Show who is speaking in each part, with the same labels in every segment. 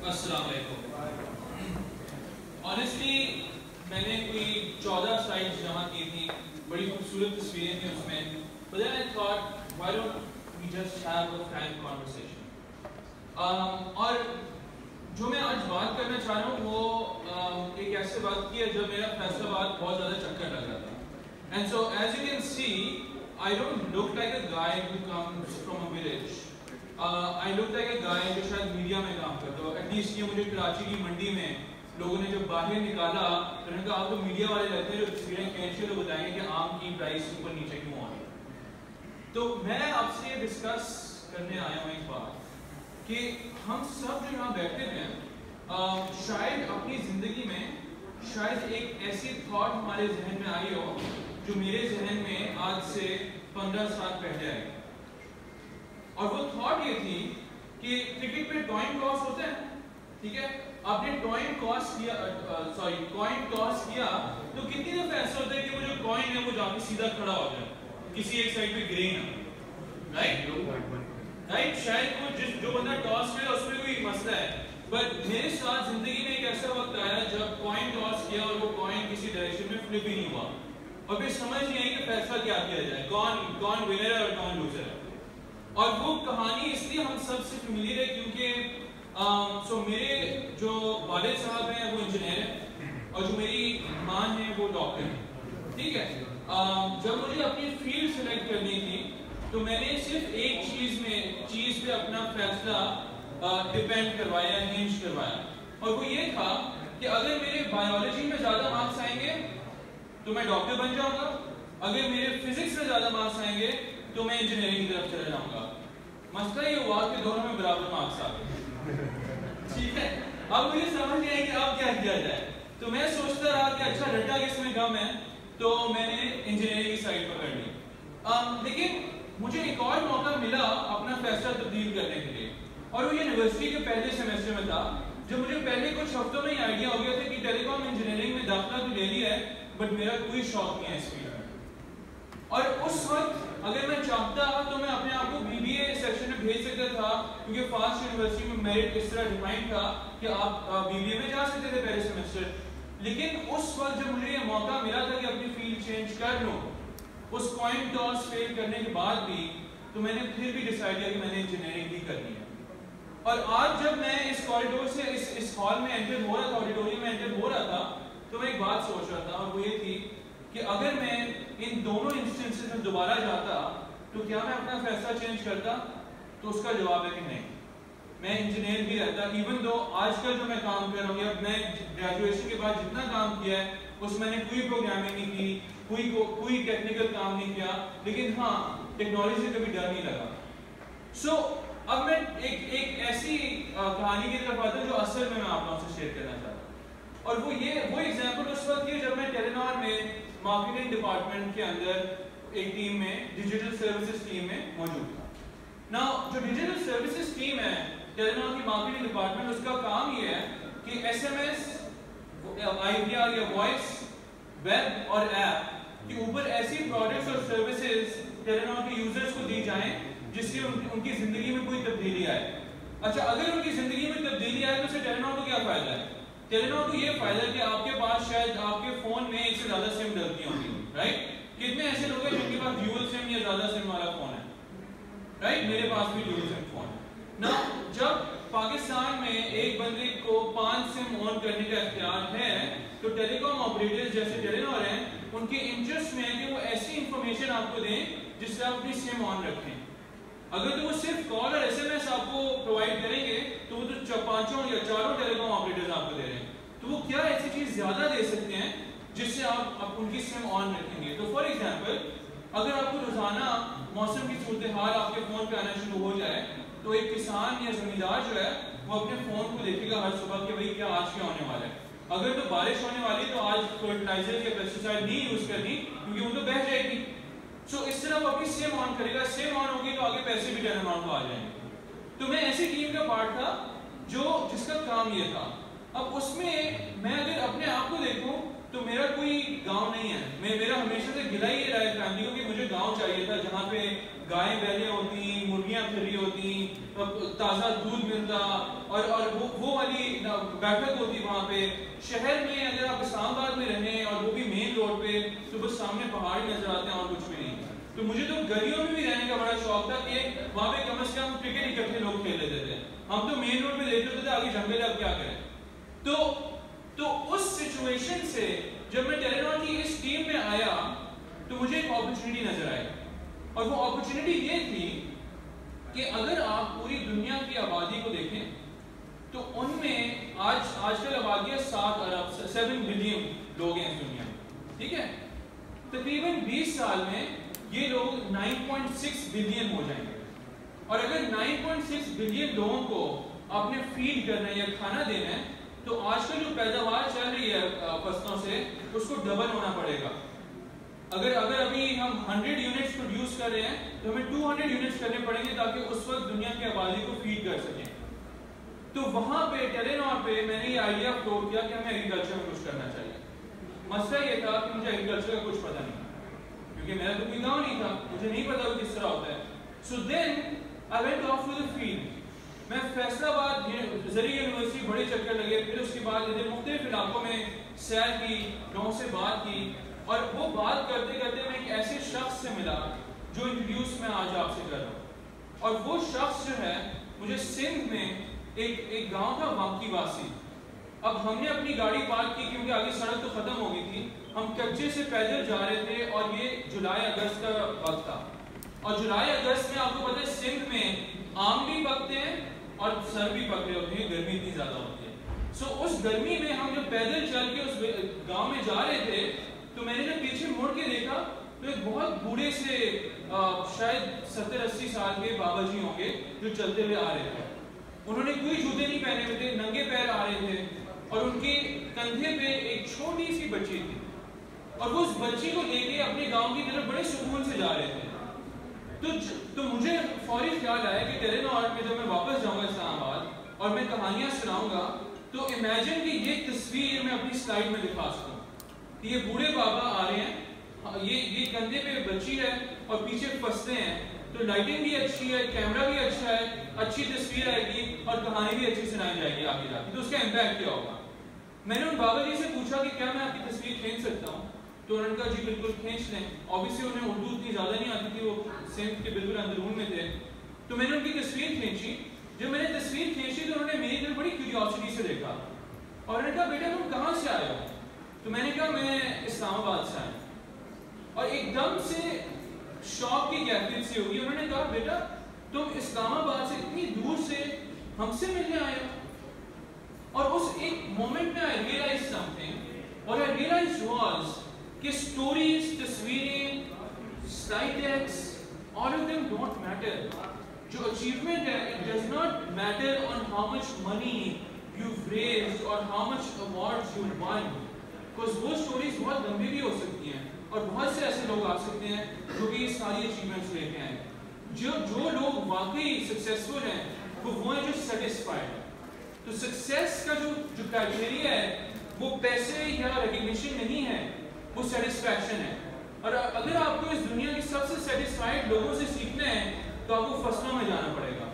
Speaker 1: अस्सलाम वालेकुम। ऑनेस्टली मैंने कोई 14 स्लाइड्स जमा की थी, बड़ी खूबसूरत तस्वीरें थी उसमें, but then I thought why don't we just have a frank conversation। और जो मैं आज बात करना चाह रहा हूँ वो एक ऐसे बात की है जब मेरा फैसलाबाद बहुत ज़्यादा चक्कर लग रहा था। And so as you can see, I don't look like a guy who comes from a village। I look like a guy जो शायद मीडिया में काम करता हो। एटलीस्ट ये मुझे कराची की मंडी में लोगों ने जब बाहर निकाला तो उन्होंने कहा आप तो मीडिया वाले लगते हैं जो तस्वीरें खींचते तो बताएंगे कि आम की प्राइस ऊपर नीचे क्यों आ रही। तो मैं आपसे ये डिस्कस करने आया हूँ एक बात कि हम सब जो यहाँ बैठे हैं शायद अपनी ज़िंदगी में शायद एक ऐसी थॉट हमारे जहन में आई हो जो मेरे जहन में आज से 15 साल पहले आई। और वो थॉट ये थी कि टिकट पे कॉइन टॉस होते हैं, ठीक है, आपने कॉइन टॉस किया तो कितनी दफा ऐसा होता है कि वो जो कॉइन है वो जाके सीधा खड़ा हो जाए, किसी एक साइड पे गिरे ना, राइट। शायद वो जो बंदा टॉस करे उसमें कोई मसला है, बट मेरे साथ जिंदगी में एक ऐसा वक्त आया जब कॉइन टॉस किया और वो कॉइन किसी डायरेक्शन में फ्लिप ही नहीं हुआ और फिर समझ नहीं आई कि फैसला क्या किया जाए, कौन विनर है और कौन लूजर है। और वो कहानी इसलिए हम सब से फेमिलियर है क्योंकि मेरे जो वालिद साहब हैं वो इंजीनियर हैं और जो मेरी माँ है वो डॉक्टर है, ठीक है। जब मुझे अपनी फील्ड सेलेक्ट करनी थी तो मैंने सिर्फ एक चीज पे अपना फैसला डिपेंड करवाया, हिंज करवाया, और वो ये था कि अगर मेरे बायोलॉजी में ज्यादा मार्क्स आएंगे तो मैं डॉक्टर बन जाऊंगा, अगर मेरे फिजिक्स में ज्यादा मार्क्स आएंगे तो मैं इंजीनियरिंग की तरफ चला जाऊंगा। मसला ये हुआ कि दोनों में बराबर मार्क्स आ गए, ठीक है। अब मुझे समझ नहीं आई कि अब क्या किया जाए, तो मैं सोचता रहा कि अच्छा रट्टा किसमें कम है, तो मैंने इंजीनियरिंग की साइड पकड़ ली। लेकिन मुझे एक और मौका मिला अपना फैसला तब्दील करने के लिए, और वो यूनिवर्सिटी के पहले सेमेस्टर में था जब मुझे पहले कुछ हफ्तों में ही आइडिया हो गया था कि टेलीकॉम इंजीनियरिंग में दाखिला तो ले लिया है बट मेरा कोई शौक नहीं है इस फील्ड में। और उस वक्त अगर मैं चाहता तो मैं अपने आप को बीबीए सेक्शन में भेज सकता था क्योंकि फास्ट यूनिवर्सिटी में मेरिट इस तरह डिफाइन था कि आप बीबीए में जा सकते थे पहले सेमेस्टर। लेकिन उस वक्त जब मुझे ये मौका मिला था कि अपनी फील्ड चेंज कर लूं, उस कॉइन टॉस फेल करने के बाद भी, तो मैंने फिर भी डिसाइड किया कि मैंने इंजीनियरिंग ही करनी है। और आज जब मैं इस कॉरिडोर से इस हॉल में एंटर हो रहा था, ऑडिटोरियम में एंटर हो रहा था, तो मैं एक बात सोच रहा था और वो ये थी कि अगर मैं इन दोनों इंस्टेंसेस में दोबारा जाता तो क्या मैं अपना फैसला चेंज करता? तो उसका जवाब है कि नहीं, मैं इंजीनियर भी रहता। इवन दो आजकल जो मैं काम कर रहा हूँ या मैं ग्रेजुएशन के बाद जितना काम किया है उसमें मैंने कोई प्रोग्रामिंग नहीं की, कोई टेक्निकल काम नहीं किया, लेकिन हाँ टेक्नोलॉजी से कभी डर नहीं लगा। सो अब मैं एक ऐसी कहानी की तरफ आता हूँ जो असल में मैं आप लोगों से शेयर करना चाहता हूँ, और वो एग्जाम्पल उस वक्त की जब मैं टेलीनॉर में मार्केटिंग डिपार्टमेंट के अंदर एक टीम में, डिजिटल सर्विसेज टीम में मौजूद था। नाउ जो डिजिटल सर्विसेज टीम है टेलीनॉर की मार्केटिंग डिपार्टमेंट, उसका काम ये है कि एसएमएस, आईवीआर या वॉइस, वेब और ऐप के ऊपर ऐसी प्रोडक्ट्स और सर्विसेज टेलीनॉर के यूजर्स को दी जाएं जिससे उनकी जिंदगी में कोई तब्दीली आए। अच्छा, अगर उनकी जिंदगी में तब्दीली आए तो उससे टेलीनॉर को क्या फायदा है? टेलीनॉर को ये फायदा है कि आपके पास शायद आपके फोन में एक से ज्यादा सिम डलती होंगी, राइट। कितने ऐसे लोग हैं जिनके पास ड्यूल सिम या ज्यादा सिम वाला फोन है, राइट। मेरे पास भी ड्यूल सिम फोन है ना। जब पाकिस्तान में एक बंदे को 5 सिम ऑन करने का इख्तियार है तो टेलीकॉम ऑपरेटर्स जैसे टेलीनॉर हैं, उनके इंटरेस्ट में है कि वो ऐसी इंफॉर्मेशन आपको दें जिससे आप अपनी सिम ऑन रखें। अगर तो वो सिर्फ कॉल और एसएमएस आपको प्रोवाइड करेंगे तो वो तो 5 या 4 टेलीकॉम ऑपरेटर्स आपको दे रहे हैं, तो वो क्या ऐसी चीज ज्यादा दे सकते हैं जिससे आप उनकी सिम ऑन रखेंगे। तो फॉर एग्जांपल अगर आपको रोजाना मौसम की सूरत हाल आपके फोन पे आना शुरू हो जाए तो एक किसान या जमींदार जो है वो अपने फोन को देखेगा हर सुबह कि भाई क्या आज क्या होने वाला है। अगर तो बारिश होने वाली तो आज फर्टिलाइजर या पेस्टिसाइड नहीं यूज करनी क्योंकि वो तो बह जाएगी। सो इस तरह वो अपनी सिम ऑन करेगा, सिम ऑन होगी तो आगे पैसे भी टेलीनॉर को आ जाएंगे। तो मैं ऐसी टीम का पार्ट था जिसका काम ये था। अब उसमें मैं अगर अपने आप को देखूं तो मेरा कोई गांव नहीं है, मेरा हमेशा से गिला ही रहा है फैमिली को कि मुझे गांव चाहिए था जहाँ पे गायें बैलें होती, मुर्गियां फिर रही होती, ताज़ा दूध मिलता, और वो वाली बैठक होती वहाँ पे। शहर में अगर आप इस्लामाबाद में रहें और वो भी मेन रोड पे, तो बस सामने पहाड़ नजर आते हैं और कुछ भी नहीं। तो मुझे तो गलियों में भी रहने का बड़ा शौक था कि वहाँ पे कम से कम क्रिकेट इकट्ठे लोग खेल लेते थे। हम तो मेन रोड पे देख लेते थे, आगे जंगल है, अब क्या करें। तो उस सिचुएशन से जब मैं टेलीनॉर की इस टीम में आया तो मुझे एक अपॉर्चुनिटी नजर आई, और वो अपॉर्चुनिटी ये थी कि अगर आप पूरी दुनिया की आबादी को देखें तो उनमें आजकल आबादी है 7 बिलियन लोग हैं इस दुनिया में, ठीक है। तकरीबन 20 साल में ये लोग 9.6 बिलियन हो जाएंगे, और अगर 9.6 बिलियन लोगों को आपने फीड करना है या खाना देना है, तो आजकल जो पैदावार चल रही है फसलों से, उसको डबल होना पड़ेगा। अगर अभी हम 100 यूनिट्स प्रोड्यूस कर रहे हैं तो हमें 200 यूनिट्स करने पड़ेंगे ताकि उस वक्त दुनिया की आबादी को फीड कर सकें। तो वहां पे टेलीनॉर पे मैंने ये आइडिया फ्लोट किया कि हमें एग्रीकल्चर में कुछ करना चाहिए। मसला ये था कि मुझे एग्रीकल्चर का कुछ पता नहीं, क्योंकि मेरा तो कोई गाँव नहीं था, मुझे नहीं पता वो किस तरह होता है। So then I went off to the field. मैं फैसलाबाद जरिए यूनिवर्सिटी बड़े चक्कर लगे, फिर उसके बाद इधर मुख्तलिफ इलाकों में सैर की, लोगों से बात की, और वो बात करते करते मैं एक ऐसे शख्स से मिला जो इंट्रोड्यूस मैं आज आपसे कर रहा हूँ। और वो शख्स जो है, मुझे सिंध में एक गांव था वाकीवासी। अब हमने अपनी गाड़ी पार्क की क्योंकि आगे सड़क तो खत्म हो गई थी, हम कच्चे से पैदल जा रहे थे, और ये जुलाई अगस्त का वक्त था। और जुलाई अगस्त में आपको पता है सिंध में आम भी पकते हैं और सर भी पक रहे होते हैं, गर्मी इतनी ज्यादा होती है। सो उस गर्मी में हम जब पैदल चल के उस गांव में जा रहे थे, तो मैंने जब पीछे मुड़ के देखा तो एक बहुत बूढ़े से शायद 70-80 साल के बाबा जी होंगे जो चलते हुए आ रहे थे। उन्होंने कोई जूते नहीं पहने हुए थे, नंगे पैर आ रहे थे, और उनके कंधे पे एक छोटी सी बच्ची थी, और वो उस बच्ची को लेके अपने गांव की तरफ बड़े सुकून से जा रहे थे। तो मुझे फौरी ख्याल आया कि टेलीनॉर में जब मैं वापस जाऊंगा इस्लामाबाद और मैं कहानियां सुनाऊंगा, तो इमेजिन कि ये तस्वीर मैं अपनी स्लाइड में दिखा सकूं कि ये बूढ़े बाबा आ रहे हैं, ये कंधे पे बच्ची है और पीछे फंसते हैं, तो लाइटिंग भी अच्छी है, कैमरा भी अच्छा है, अच्छी तस्वीर आएगी और कहानी भी अच्छी सुनाई जाएगी आगे जाके। तो उसका इम्पैक्ट क्या होगा। मैंने उन बाबा जी से पूछा कि क्या मैं आपकी तस्वीर खींच सकता हूँ, तो उन्होंने कहा जी बिल्कुल खींच लें। ऑब्वियसली उन्हें उर्दू इतनी ज्यादा नहीं आती थी, वो सिंध के बिल्कुल अंदरून में थे। तो मैंने उनकी तस्वीर खींची। जब मैंने तस्वीर खींची तो उन्होंने मेरी तरफ बड़ी क्यूरियोसिटी से देखा, और उन्होंने कहा बेटा तुम कहाँ से आए हो। तो मैंने कहा मैं इस्लामाबाद से आया, और एकदम से शॉक की कैफियत से हुई। उन्होंने कहा बेटा तुम इस्लामाबाद से इतनी दूर से हमसे मिलने आए हो। और उस एक मोमेंट में आई रियलाइज समथिंग, और आई रियलाइज वाज कि स्टोरीज, तस्वीरें, slide decks, all of them don't matter. जो अचीवमेंट है, it does not matter on how much money you've raised or how much awards you won, because वो stories बहुत लंबी भी हो सकती हैं, और बहुत से ऐसे लोग आ सकते हैं जो कि सारी अचीवमेंट्स लेके आए। जो लोग वाकई सक्सेसफुल हैं वो हैं जो सेटिस्फाइड है। तो सक्सेस का जो क्राइटेरिया है वो पैसे या रिकग्निशन नहीं है, वो सेटिस्फैक्शन है। और अगर आपको इस दुनिया के सबसे सेटिस्फाइड लोगों से सीखना है तो आपको फसलों में जाना पड़ेगा,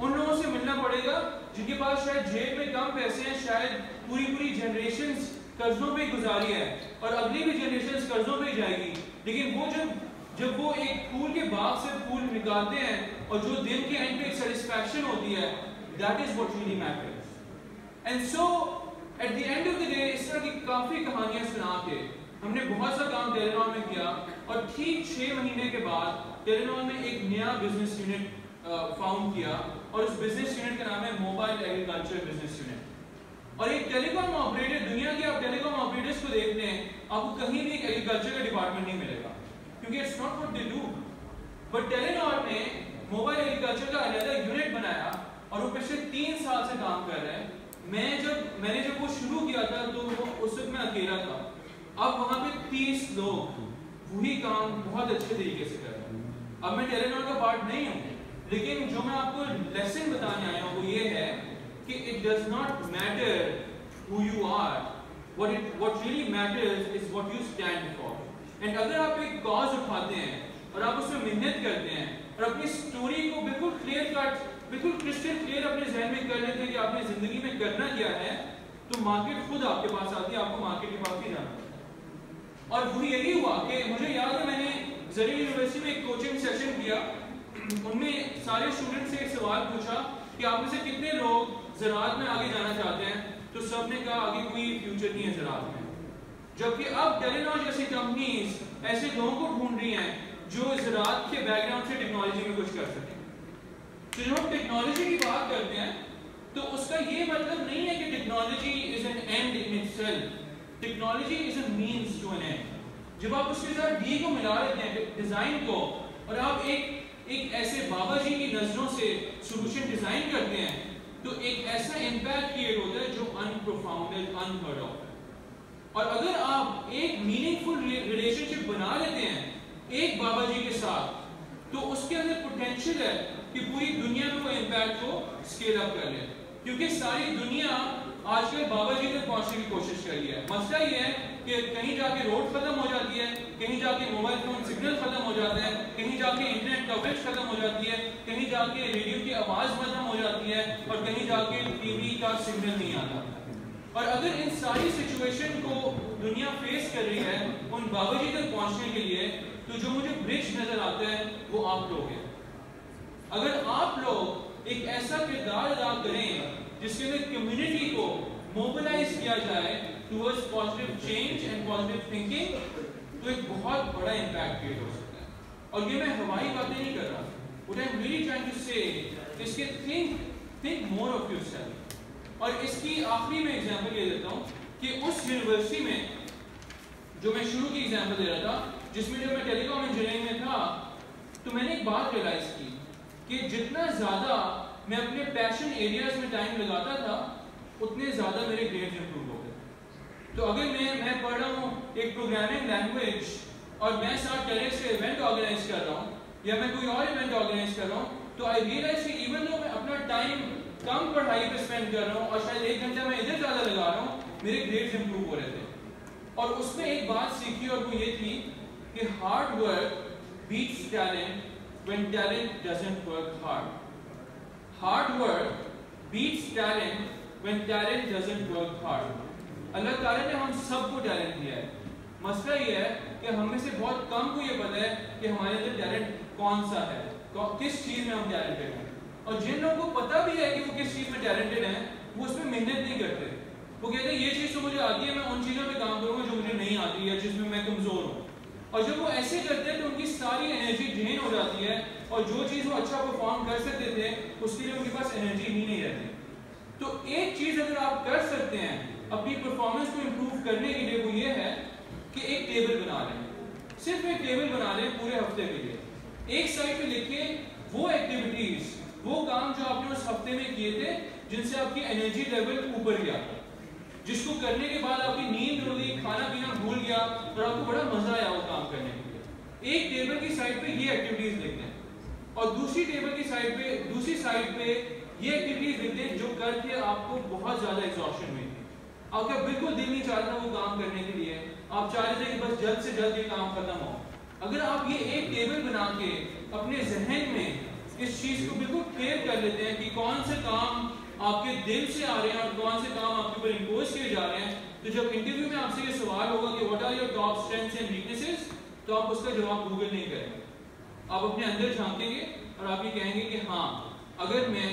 Speaker 1: उन लोगों से मिलना पड़ेगा जिनके पास शायद जेब में कम पैसे हैं, शायद पूरी जनरेशंस कर्जों पे गुजारी है और अगली भी जनरेशंस कर्जों पे जाएगी, लेकिन वो जब वो एक फूल के बाग से फूल निकालते हैं और जो दिन के एंड पे एक सेटिस्फैक्शन होती है, that is what really matters. And so at the end of the day इस तरह की काफी कहानियां सुना के हमने बहुत सा काम टेलीनॉर में किया, और ठीक 6 महीने के बाद टेलीनॉर में एक नया बिजनेस यूनिट फाउंड किया, और उस बिजनेस यूनिट का नाम है मोबाइल एग्रीकल्चर बिजनेस यूनिट। और एक टेलीकॉम ऑपरेटर, दुनिया के आप टेलीकॉम ऑपरेटर्स को देखते हैं, आपको कहीं भी एक एग्रीकल्चर का डिपार्टमेंट नहीं मिलेगा, क्योंकि it's not what they do. But Telenor ने मोबाइल एग्रीकल्चर का अलग यूनिट बनाया, और वो पिछले 3 साल से काम कर रहे हैं। मैंने जब वो शुरू किया था तो वो उस वक्त मैं अकेला था, अब वहां पे 30 लोग वही काम बहुत अच्छे तरीके से कर रहे हैं। अब मैं टेलीनॉर का पार्ट नहीं हूँ, लेकिन जो मैं आपको लेसन बताने आया हूँ वो ये है कि it does not matter who you are, what really matters is what you stand for. And अगर आप एक कॉज उठाते हैं और आप उसमें मेहनत करते हैं और अपनी स्टोरी को बिल्कुल क्लियर कट, बिल्कुल क्रिस्टल क्लियर अपने जहन में कर लेते हैं कि आपने जिंदगी में करना क्या है, तो मार्केट खुद आपके पास आती है, आपको मार्केट के पास ही जाना। और वो यही हुआ कि मुझे याद है मैंने ज़रिया यूनिवर्सिटी में एक कोचिंग सेशन किया, उनमें सारे स्टूडेंट से एक सवाल पूछा कि आप में से कितने लोग ज़राअत में आगे जाना चाहते हैं, तो सब ने कहा आगे कोई फ्यूचर नहीं है ज़राअत में। जबकि अब टेलीनॉर जैसी कंपनीज ऐसे लोगों को ढूंढ रही हैं जो ज़राअत के बैकग्राउंड से टेक्नोलॉजी में कुछ कर सकें। तो जब हम टेक्नोलॉजी की बात करते हैं तो उसका ये मतलब नहीं है कि technology is an end in itself, technology is a means to an end. जब आप उसके साथ डी को मिला लेते हैं डिजाइन को, और आप एक ऐसे बाबा जी की नजरों से सॉल्यूशन डिजाइन करते हैं, तो एक ऐसा इंपैक्ट क्रिएट होता है जो अनप्रोफाउंडेड, अनहर्ड ऑफ है। और अगर आप एक मीनिंगफुल रिलेशनशिप बना लेते हैं एक बाबा जी के साथ, तो उसके अंदर पोटेंशियल है कि पूरी दुनिया में वो इंपैक्ट को स्केल अप कर ले, क्योंकि सारी दुनिया आजकल बाबा जी तक पहुंचने की कोशिश कर रही है। मसला ये है कि कहीं जाके रोड खत्म हो जाती है, कहीं जाके मोबाइल फोन सिग्नल खत्म हो जाता है, कहीं जाके इंटरनेट कवरेज खत्म हो जाती है, कहीं जाके रेडियो की आवाज खत्म हो जाती है, और कहीं जाके टीवी का सिग्नल नहीं आता। और अगर इन सारी सिचुएशन को दुनिया फेस कर रही है उन बाबा जी तक पहुंचने के लिए, तो जो मुझे ब्रिज नजर आता है वो आप लोग हैं। अगर आप लोग एक ऐसा किरदार अदा करें जिसके अंदर कम्युनिटी को मोबिलाइज किया जाए towards positive change and positive thinking, तो एक बहुत बड़ा इंपैक्ट क्रिएट हो सकता है। और ये मैं हवाई बातें नहीं कर रहा, what I am really trying to say is कि थिंक मोर ऑफ योरसेल्फ। और इसकी आखिरी में एग्जांपल ये देता हूं कि उस यूनिवर्सिटी में जो मैं शुरू की एग्जांपल दे रहा था, जिसमें जब मैं टेलीकॉम इंजीनियरिंग में था, तो मैंने एक बात रियलाइज की कि जितना ज्यादा मैं अपने पैशन एरियाज में टाइम लगाता था, उतने ज्यादा मेरे ग्रेड्स इंप्रूव हो गए। तो अगर मैं पढ़ रहा हूँ एक प्रोग्रामिंग लैंग्वेज और मैं साथ टेलेक्स का इवेंट ऑर्गेनाइज कर रहा हूँ, या मैं कोई और इवेंट ऑर्गेनाइज कर रहा हूँ, तो आई रियलाइज कि इवन दो मैं अपना टाइम कम पढ़ाई पे स्पेंड कर रहा हूँ और शायद 1 घंटा मैं इधर ज्यादा लगा रहा हूँ, मेरे ग्रेड्स इंप्रूव हो रहे थे। और उसमें एक बात सीखी, और वो ये थी कि hard work beats talent when talent doesn't work hard. Hard work beats talent when talent doesn't work hard. अल्लाह ताला ने हम सबको टैलेंट दिया है। मसला ये है कि हम में से बहुत कम को ये पता है कि हमारे अंदर टैलेंट कौन सा है, किस चीज में हम टैलेंटेड हैं। और जिन लोगों को पता भी है कि वो किस चीज में टैलेंटेड हैं, वो उसमें मेहनत नहीं करते। वो कहते हैं ये चीज तो मुझे आती है, मैं उन चीजों पे काम करूंगा जो मुझे नहीं आती है, जिसमें मैं कमजोर हूँ। और जब वो ऐसे करते हैं तो उनकी सारी एनर्जी ड्रेन हो जाती है, और जो चीज वो अच्छा परफॉर्म कर सकते थे उसके लिए उनके पास एनर्जी ही नहीं रहती। तो एक चीज अगर आप कर सकते हैं अपनी परफॉर्मेंस को इंप्रूव करने के लिए, वो ये है कि एक टेबल बना लें, सिर्फ एक टेबल बना लें पूरे हफ्ते के लिए। एक साइड पे लिखें वो एक्टिविटीज, वो काम जो आपने उस हफ्ते में किए थे जिनसे आपकी एनर्जी लेवल ऊपर गया, जिसको करने के बाद आपकी नींद उड़ गई, खाना पीना भूल गया और आपको बड़ा मजा आया वो काम करने के लिए। एक टेबल की साइड पे ये एक्टिविटीज लिखते हैं, और दूसरी टेबल की साइड पे, दूसरी साइड पे ये एक्टिविटीज लिखते हैं जो करके आपको बहुत ज्यादा एग्जॉस्शन हुई थी, आपका बिल्कुल दिल नहीं चाह रहा वो काम करने के लिए, आप चाह रहे थे कि बस जल्द से जल्द ये काम खत्म हो। अगर आप ये एक टेबल बना के अपने जहन में इस चीज को बिल्कुल क्लियर कर लेते हैं कि कौन से काम आपके दिल से आ रहे हैं और कौन से काम आपके ऊपर इंपोज किए जा रहे हैं, तो जब इंटरव्यू में आपसे ये सवाल होगा कि what are your top strengths and weaknesses, तो आप उसका जवाब गूगल नहीं करेंगे, आप अपने अंदर झांकेंगे और आप ये कहेंगे कि हाँ, अगर मैं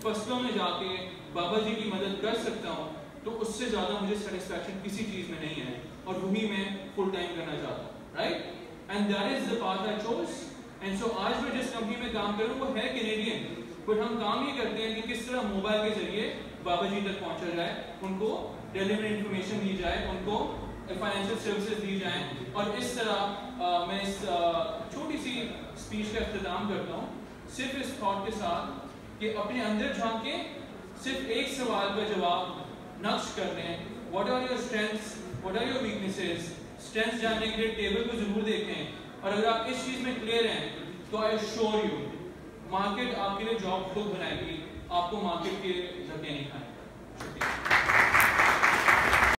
Speaker 1: फसलों में जाके बाबा जी की मदद कर सकता हूँ तो उससे ज्यादा मुझे सेटिस्फैक्शन किसी चीज में नहीं है, और वही मैं फुल टाइम करना चाहता हूँ, right? And that is the path I chose. And so आज मैं जिस कंपनी में काम कर रहा हूँ वो है कैनेडियन, बट हम काम ये करते हैं कि किस तरह मोबाइल के जरिए बाबा जी तक पहुंचा जाए, उनको रेलेवेंट इंफॉर्मेशन दी जाए, उनको फाइनेंशियल सर्विसेज दी जाए। और इस तरह मैं इस छोटी सी स्पीच का इख्तिताम करता हूँ सिर्फ इस थॉट के साथ कि अपने अंदर झांके, सिर्फ एक सवाल का जवाब नक्श कर लें, what are your strengths, what are your weaknesses. Strengths जानने के लिए टेबल को जरूर देखें, और अगर आप इस चीज में क्लियर हैं तो आई एश्योर यू मार्केट आपके लिए जॉब खुद बनाएगी, आपको मार्केट के धक्के नहीं खाने।